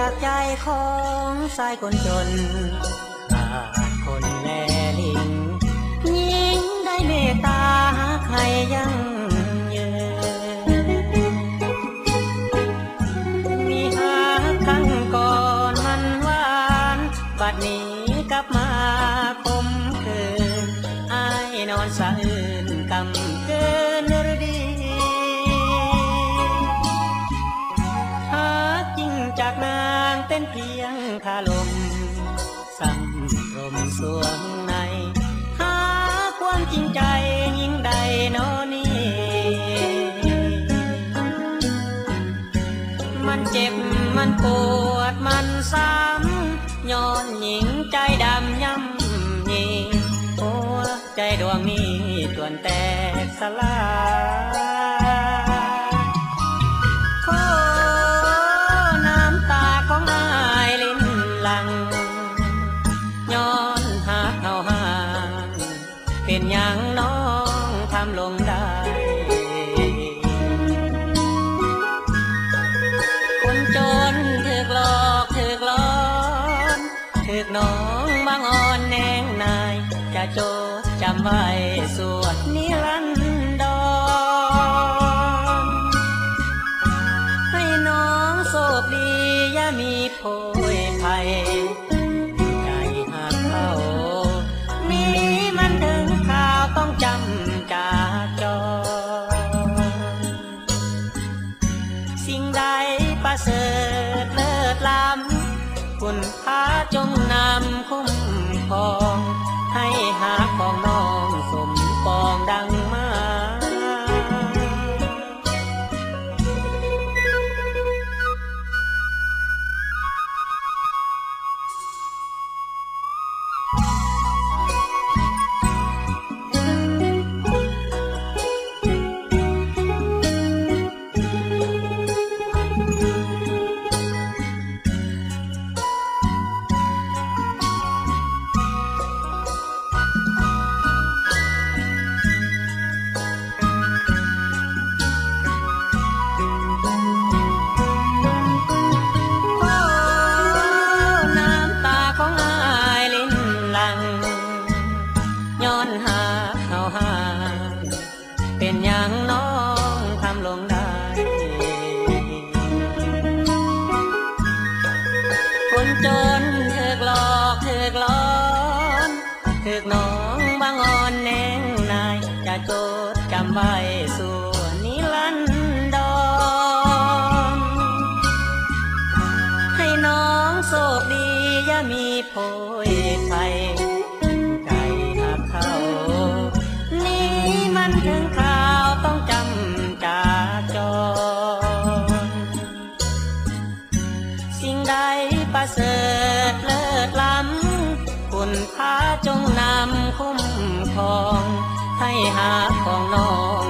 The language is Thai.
จากใจของชายคนจนขาดคนแลลิงยิ่งได้เมตตาใครยังยืนมีหาครั้งก่อนมันหวานบัดนี้กลับมาคมคืนอ้ายนอนสะอื้นกำเกินฤดีหาจริงจากนางเป็นเพียงคาลมสั่งลมสวงในหาความจริงใจยิ่งใดโนนี้มันเจ็บมันปวดมันซ้ำย้อนหญิงใจดำย่ำยีหัวใจดวงนี้ตวนแตกสลายโอ้น้ำตาของอายลิ้นหลังย้อนหาเขาห่างเป็นอย่างน้องทำลงได้คนจนถึกหลอกถึกล้อนถึกน้องบางอ่อนแนงนายจะโจดจำไว้สวดนิรันดรให้น้องโชคดีอย่ามีโพยภัยใจหักเขานี้มันถึงข่าวต้องจำจากจอสิ่งใดประเสริฐเลิศล้ำคุณพาจงนำคุ้มครองให้หาของน้องสมปองดังมาย้อนหาเขาหาเป็นอย่างน้องทำลงได้คนจนถึกหลอกถึกล้อนถึกน้องบางอ่อนแนงนายจะโจดจำไว้สู่นิรันดรให้น้องโชคดีอย่ามีโพยภัยถึงข่าวต้องจำจากจรสิ่งใดประเสริฐเลิศล้ำคุณพาจงนำคุ้มครองให้หาของน้อง